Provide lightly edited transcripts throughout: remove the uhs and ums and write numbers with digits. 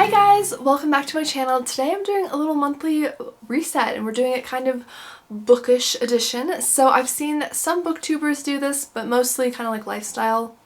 Hi guys, welcome back to my channel. Today I'm doing a little monthly reset and we're doing it kind of bookish edition. So I've seen some booktubers do this, but mostly kind of like lifestyle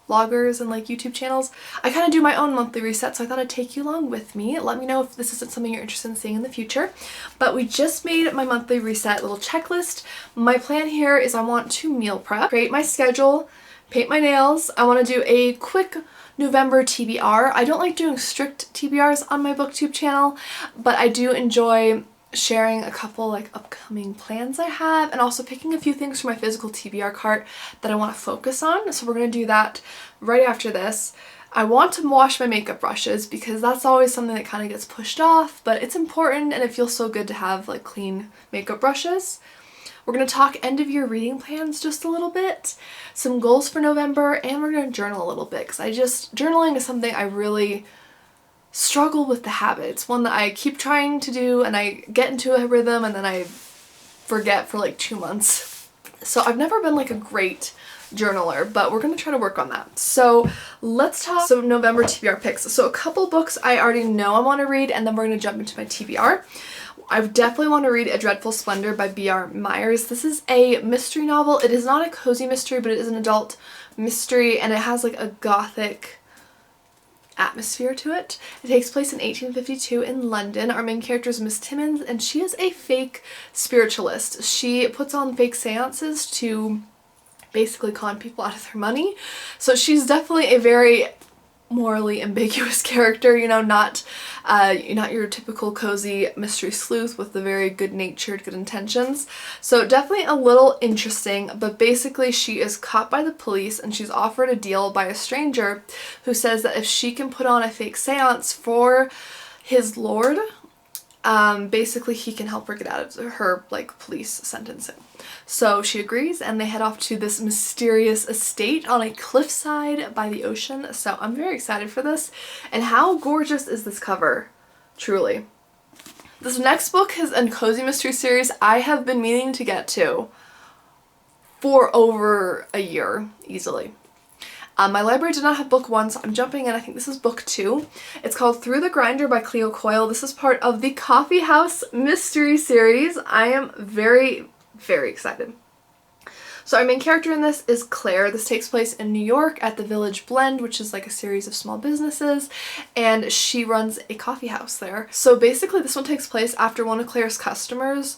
vloggers and like YouTube channels. I kind of do my own monthly reset, so I thought I'd take you along with me. Let me know if this isn't something you're interested in seeing in the future. But we just made my monthly reset little checklist. My plan here is I want to meal prep, create my schedule, paint my nails. I want to do a quick November TBR. I don't like doing strict TBRs on my booktube channel, but I do enjoy sharing a couple like upcoming plans I have and also picking a few things from my physical TBR cart that I want to focus on. So we're going to do that right after this. I want to wash my makeup brushes because that's always something that kind of gets pushed off, but it's important and it feels so good to have like clean makeup brushes. We're going to talk end of year reading plans just a little bit, some goals for November, and we're going to journal a little bit because journaling is something I really struggle with the habit. It's one that I keep trying to do and I get into a rhythm and then I forget for like 2 months. So I've never been like a great journaler, but we're going to try to work on that. So let's talk some November TBR picks. So a couple books I already know I want to read and then we're going to jump into my TBR. I definitely want to read A Dreadful Splendor by B.R. Myers. This is a mystery novel. It is not a cozy mystery, but it is an adult mystery and it has like a gothic atmosphere to it. It takes place in 1852 in London. Our main character is Miss Timmins and she is a fake spiritualist. She puts on fake seances to basically con people out of their money. So she's definitely a very morally ambiguous character, you know, not your typical cozy mystery sleuth with the very good-natured, good intentions. So definitely a little interesting, but basically she is caught by the police and she's offered a deal by a stranger who says that if she can put on a fake seance for his lord, basically he can help her get out of her like police sentencing. So she agrees and they head off to this mysterious estate on a cliffside by the ocean. So I'm very excited for this. And how gorgeous is this cover? Truly. This next book is a cozy mystery series I have been meaning to get to for over a year, easily. My library did not have book 1, so I'm jumping in. I think this is book 2. It's called Through the Grinder by Cleo Coyle. This is part of the Coffee House mystery series. I am very, very excited. So our main character in this is Claire. This takes place in New York at the Village Blend, which is like a series of small businesses, and she runs a coffee house there. So basically this one takes place after one of Claire's customers,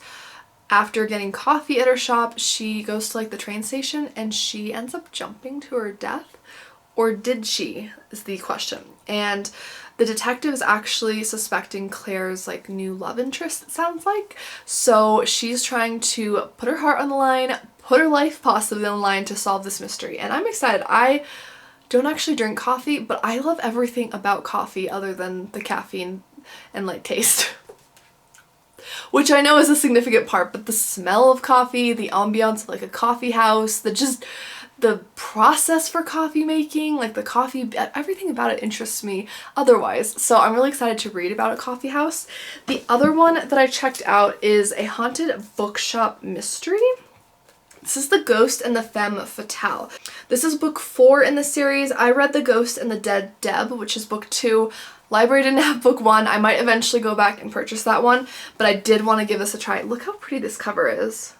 after getting coffee at her shop, she goes to like the train station and she ends up jumping to her death. Or did she, is the question. And the detective is actually suspecting Claire's like new love interest, it sounds like. So she's trying to put her heart on the line, put her life possibly on the line to solve this mystery. And I'm excited. I don't actually drink coffee, but I love everything about coffee other than the caffeine and like taste. Which I know is a significant part, but the smell of coffee, the ambiance of like a coffee house, the process for coffee making, like the coffee, everything about it interests me otherwise. So I'm really excited to read about a coffee house. The other one that I checked out is a haunted bookshop mystery. This is The Ghost and the Femme Fatale. This is book 4 in the series. I read The Ghost and the Dead Deb, which is book 2. Library didn't have book 1. I might eventually go back and purchase that one, but I did want to give this a try. Look how pretty this cover is.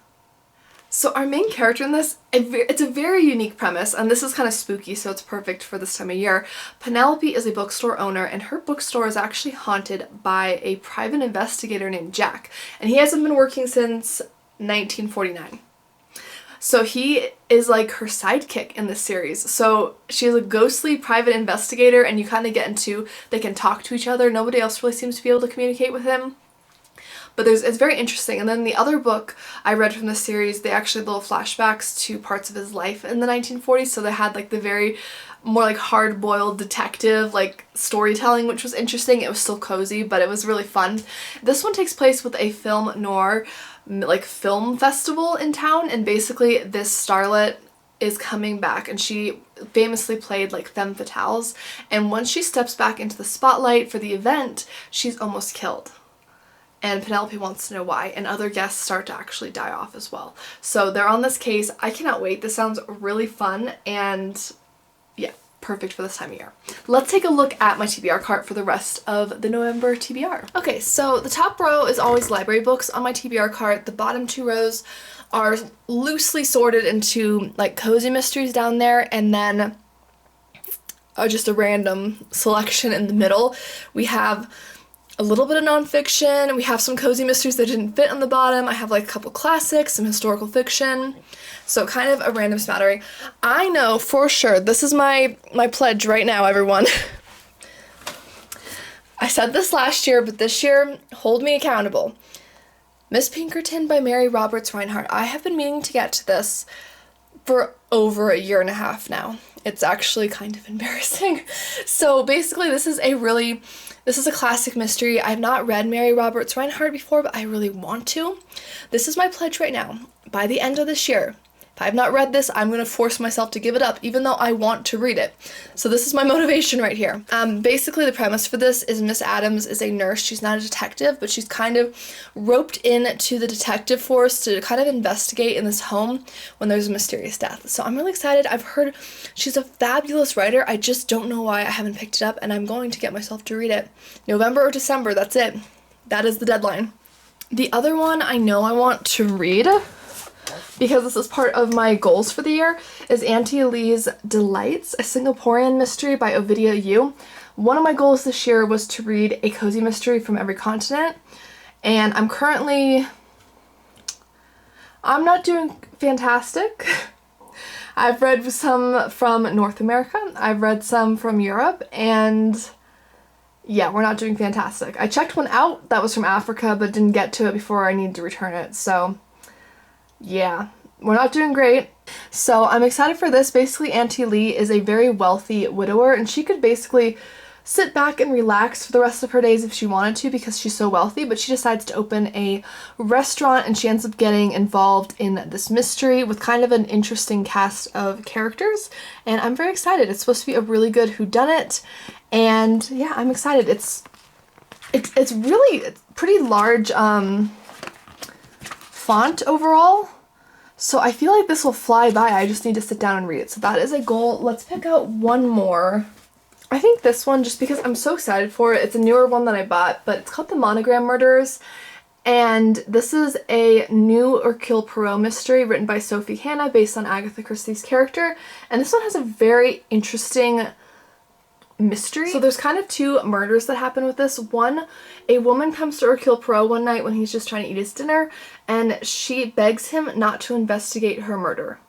So our main character in this, it's a very unique premise, and this is kind of spooky, so it's perfect for this time of year. Penelope is a bookstore owner, and her bookstore is actually haunted by a private investigator named Jack, and he hasn't been working since 1949. So he is like her sidekick in this series. So she's a ghostly private investigator, and you kind of get into, they can talk to each other. Nobody else really seems to be able to communicate with him. But it's very interesting. And then the other book I read from the series, they actually had little flashbacks to parts of his life in the 1940s. So they had like the very more like hard-boiled detective like storytelling, which was interesting. It was still cozy, but it was really fun. This one takes place with a film noir like film festival in town, and basically this starlet is coming back and she famously played like femme fatales, and once she steps back into the spotlight for the event, she's almost killed. And Penelope wants to know why, and other guests start to actually die off as well. So they're on this case. I cannot wait. This sounds really fun, and yeah, perfect for this time of year. Let's take a look at my TBR cart for the rest of the November TBR. Okay, so the top row is always library books on my TBR cart. The bottom 2 rows are loosely sorted into like cozy mysteries down there, and then just a random selection in the middle. We have a little bit of nonfiction, we have some cozy mysteries that didn't fit on the bottom, I have like a couple classics, some historical fiction, so kind of a random smattering. I know for sure, this is my pledge right now, everyone. I said this last year, but this year, hold me accountable. Miss Pinkerton by Mary Roberts Reinhardt. I have been meaning to get to this for over a year and a half now. It's actually kind of embarrassing. So basically this is a classic mystery. I've not read Mary Roberts Reinhardt before, but I really want to. This is my pledge right now. By the end of this year, if I have not read this, I'm going to force myself to give it up, even though I want to read it. So this is my motivation right here. Basically the premise for this is Miss Adams is a nurse. She's not a detective, but she's kind of roped into the detective force to kind of investigate in this home when there's a mysterious death. So I'm really excited. I've heard she's a fabulous writer. I just don't know why I haven't picked it up, and I'm going to get myself to read it. November or December, that's it. That is the deadline. The other one I know I want to read, because this is part of my goals for the year, is Auntie Lee's Delights, a Singaporean mystery by Ovidia Yu. One of my goals this year was to read a cozy mystery from every continent, and I'm not doing fantastic. I've read some from North America, I've read some from Europe, and yeah, we're not doing fantastic. I checked one out that was from Africa, but didn't get to it before I needed to return it, so yeah, we're not doing great. So I'm excited for this. Basically, Auntie Lee is a very wealthy widower, and she could basically sit back and relax for the rest of her days if she wanted to because she's so wealthy, but she decides to open a restaurant, and she ends up getting involved in this mystery with kind of an interesting cast of characters, and I'm very excited. It's supposed to be a really good whodunit, and yeah, I'm excited. It's really pretty large font overall, so I feel like this will fly by. I just need to sit down and read it. So that is a goal. Let's pick out one more. I think this one, just because I'm so excited for it. It's a newer one that I bought, but it's called The Monogram Murderers, and this is a new Hercule Poirot mystery written by Sophie Hannah based on Agatha Christie's character, and this one has a very interesting mystery. So there's kind of 2 murders that happen with this. One, a woman comes to Hercule Poirot one night when he's just trying to eat his dinner, and she begs him not to investigate her murder,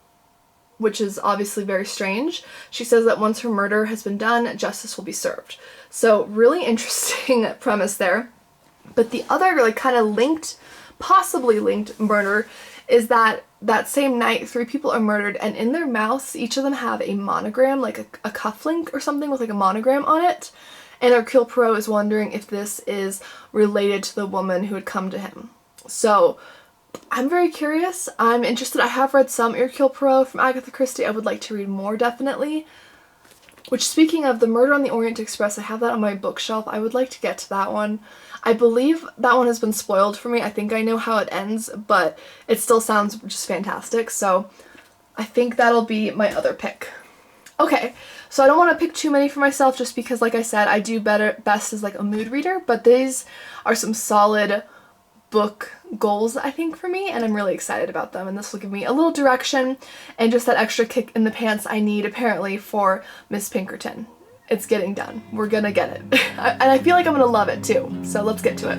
which is obviously very strange. She says that once her murder has been done, justice will be served. So really interesting premise there. But the other like kind of possibly linked murder is that same night 3 people are murdered, and in their mouths each of them have a monogram, like a cufflink or something with like a monogram on it, and Hercule Poirot is wondering if this is related to the woman who had come to him. So I'm very curious. I'm interested. I have read some Hercule Poirot from Agatha Christie. I would like to read more, definitely. Which, speaking of, The Murder on the Orient Express, I have that on my bookshelf. I would like to get to that one. I believe that one has been spoiled for me. I think I know how it ends, but it still sounds just fantastic, so I think that'll be my other pick. Okay, so I don't want to pick too many for myself just because, like I said, I do best as like a mood reader, but these are some solid book goals, I think, for me, and I'm really excited about them, and this will give me a little direction and just that extra kick in the pants I need, apparently, for Miss Pinkerton. It's getting done. We're gonna get it. And I feel like I'm gonna love it too, so let's get to it.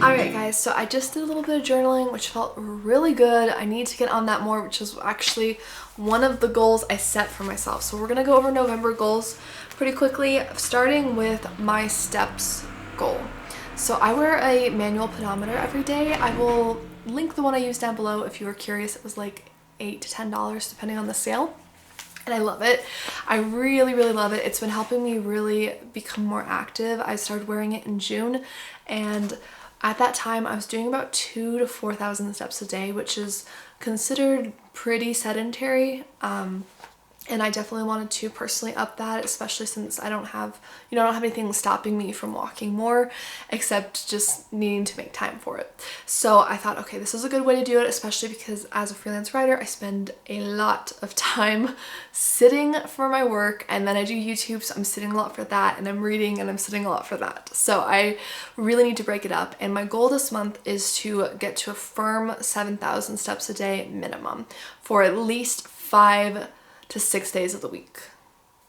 Alright guys, so I just did a little bit of journaling, which felt really good. I need to get on that more, which is actually one of the goals I set for myself. So we're gonna go over November goals pretty quickly, starting with my steps goal. So I wear a manual pedometer every day. I will link the one I use down below if you are curious. It was like $8 to $10 depending on the sale. And I love it. I really, really love it. It's been helping me really become more active. I started wearing it in June, and at that time I was doing about 2,000 to 4,000 steps a day, which is considered pretty sedentary. And I definitely wanted to personally up that, especially since I don't have, I don't have anything stopping me from walking more except just needing to make time for it. So I thought, okay, this is a good way to do it, especially because as a freelance writer, I spend a lot of time sitting for my work, and then I do YouTube, so I'm sitting a lot for that, and I'm reading and I'm sitting a lot for that. So I really need to break it up, and my goal this month is to get to a firm 7,000 steps a day minimum for at least 5 to 6 days of the week.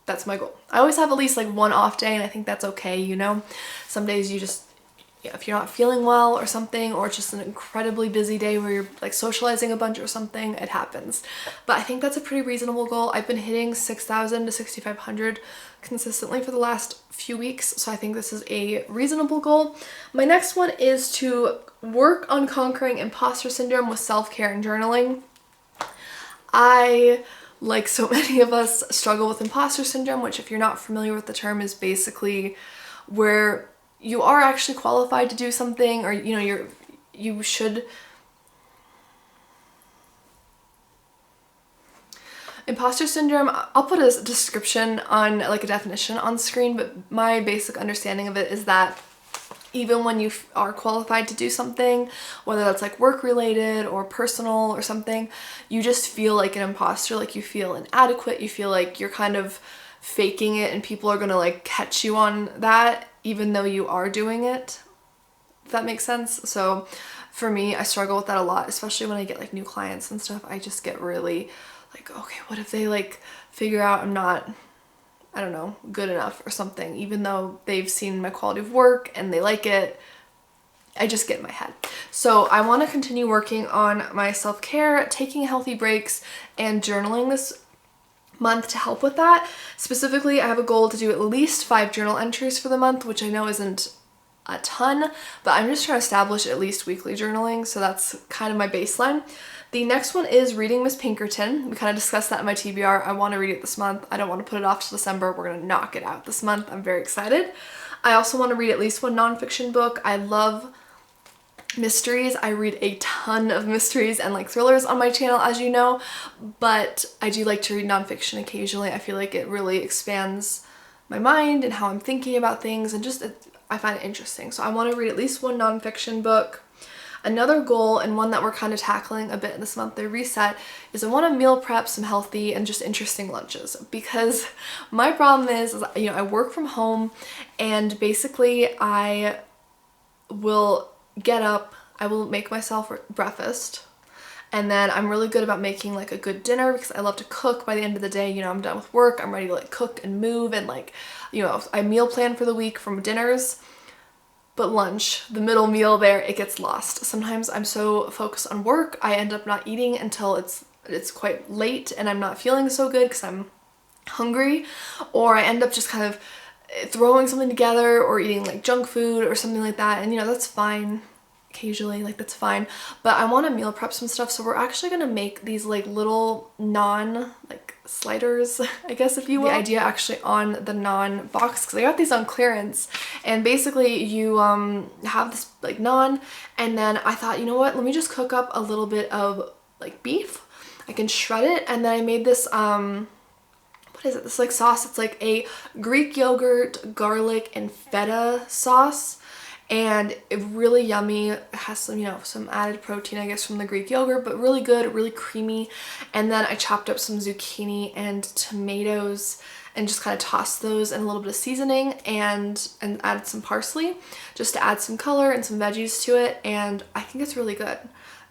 That's my goal. I always have at least like one off day, and I think that's okay, you know? Some days you just, if you're not feeling well or something, or it's just an incredibly busy day where you're like socializing a bunch or something, it happens. But I think that's a pretty reasonable goal. I've been hitting 6,000 to 6,500 consistently for the last few weeks, so I think this is a reasonable goal. My next one is to work on conquering imposter syndrome with self-care and journaling. I, like so many of us, struggle with imposter syndrome, which, if you're not familiar with the term, is basically where you are actually qualified to do something, or you should. Imposter syndrome, I'll put a description on, like a definition on screen, but my basic understanding of it is that even when you are qualified to do something, whether that's like work related or personal or something, you just feel like an imposter, like you feel inadequate, you feel like you're kind of faking it and people are gonna like catch you on that even though you are doing it, if that makes sense. So for me, I struggle with that a lot, especially when I get like new clients and stuff. I just get really like, okay, what if they like figure out I'm not, I don't know, good enough or something, even though they've seen my quality of work and they like it. I just get in my head. So I want to continue working on my self-care, taking healthy breaks, and journaling this month to help with that. Specifically, I have a goal to do at least 5 journal entries for the month, which I know isn't a ton, but I'm just trying to establish at least weekly journaling, so that's kind of my baseline. The next one is reading Miss Pinkerton. We kind of discussed that in my TBR. I want to read it this month. I don't want to put it off till December. We're going to knock it out this month. I'm very excited. I also want to read at least one nonfiction book. I love mysteries. I read a ton of mysteries and like thrillers on my channel, as you know, but I do like to read nonfiction occasionally. I feel like it really expands my mind and how I'm thinking about things, and just I find it interesting. So I want to read at least one nonfiction book. Another goal, and one that we're kind of tackling a bit this month, the reset, is I want to meal prep some healthy and just interesting lunches, because my problem is I work from home, and basically I will get up, I will make myself breakfast, and then I'm really good about making like a good dinner because I love to cook. By the end of the day, I'm done with work, I'm ready to like cook and move, and like, I meal plan for the week from dinners. But lunch, the middle meal there, it gets lost. Sometimes I'm so focused on work, I end up not eating until it's quite late and I'm not feeling so good because I'm hungry, or I end up just kind of throwing something together or eating like junk food or something like that, and that's fine occasionally, like that's fine, but I want to meal prep some stuff. So we're actually gonna make these like little naan like sliders, I guess, if you will. The idea actually on the naan box, because I got these on clearance, and basically you have this like naan, and then I thought, you know what, let me just cook up a little bit of like beef. I can shred it, and then I made this what is it, this like sauce. It's like a Greek yogurt, garlic, and feta sauce, and it's really yummy. It has some, some added protein, I guess, from the Greek yogurt, but really good, really creamy. And then I chopped up some zucchini and tomatoes and just kind of tossed those in a little bit of seasoning, and added some parsley just to add some color and some veggies to it, and I think it's really good.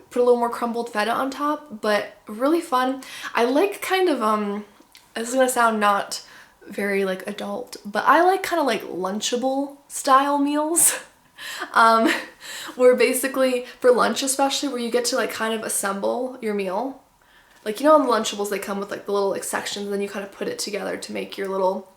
Put a little more crumbled feta on top, but really fun. I like kind of, this is gonna sound not very like adult, but I like kind of like Lunchable style meals. um, where basically for lunch especially, where you get to like kind of assemble your meal. Like, you know, on the Lunchables, they come with like the little like sections, and then you kind of put it together to make your little,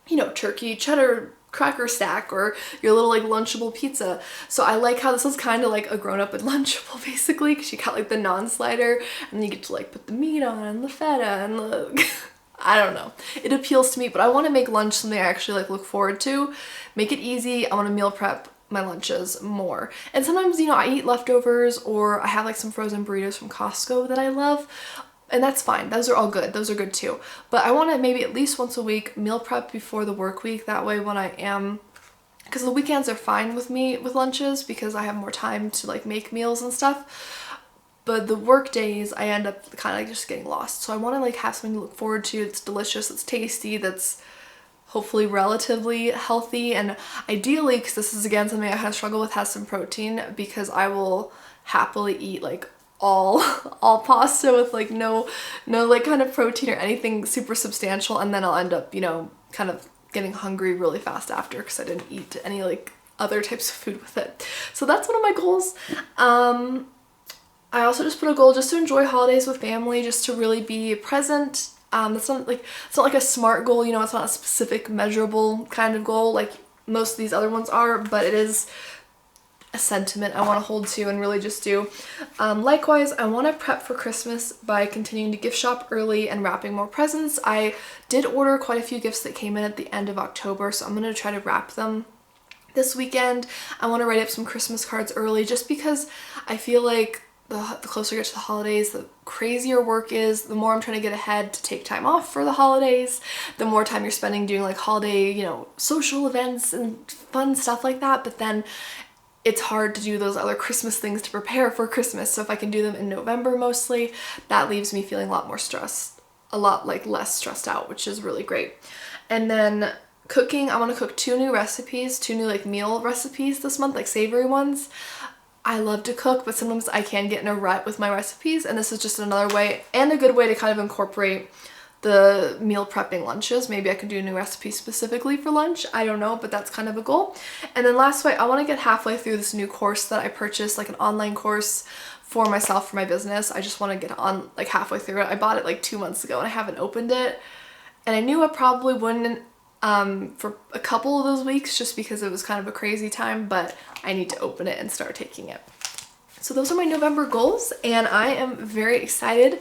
you know, turkey cheddar cracker stack or your little like Lunchable pizza. So I like how this is kind of like a grown-up and Lunchable basically, because you got like the non-slider, and then you get to like put the meat on and the feta and the I don't know. It appeals to me, but I want to make lunch something I actually like look forward to. Make it easy. I want to meal prep my lunches more. And sometimes, you know, I eat leftovers, or I have like some frozen burritos from Costco that I love. And that's fine. Those are all good. Those are good too. But I want to maybe at least once a week meal prep before the work week. That way when I am, because the weekends are fine with me with lunches because I have more time to like make meals and stuff. But the work days, I end up kind of like just getting lost. So I want to like have something to look forward to. It's delicious, it's tasty, that's hopefully relatively healthy, and ideally, because this is again something I kind of struggle with, has some protein, because I will happily eat like all pasta with like no like kind of protein or anything super substantial, and then I'll end up, you know, kind of getting hungry really fast after because I didn't eat any like other types of food with it. So that's one of my goals. I also just put a goal just to enjoy holidays with family, just to really be present. It's not like a SMART goal, you know, it's not a specific measurable kind of goal like most of these other ones are, but it is a sentiment I want to hold to and really just do. Likewise, I want to prep for Christmas by continuing to gift shop early and wrapping more presents. I did order quite a few gifts that came in at the end of October, so I'm going to try to wrap them this weekend. I want to write up some Christmas cards early just because I feel like the closer I get to the holidays, the crazier work is, the more I'm trying to get ahead to take time off for the holidays, the more time you're spending doing like holiday, you know, social events and fun stuff like that. But then it's hard to do those other Christmas things to prepare for Christmas. So if I can do them in November mostly, that leaves me feeling a lot more stressed, a lot like less stressed out, which is really great. And then cooking, I want to cook 2 new recipes, 2 new like meal recipes this month, like savory ones. I love to cook, but sometimes I can get in a rut with my recipes, and this is just another way and a good way to kind of incorporate the meal prepping lunches. Maybe I could do a new recipe specifically for lunch. I don't know, but that's kind of a goal. And then last way, I want to get halfway through this new course that I purchased, like an online course for myself for my business. I just want to get on like halfway through it. I bought it like 2 months ago and I haven't opened it. And I knew I probably wouldn't for a couple of those weeks just because it was kind of a crazy time, but I need to open it and start taking it. So those are my November goals, and I am very excited.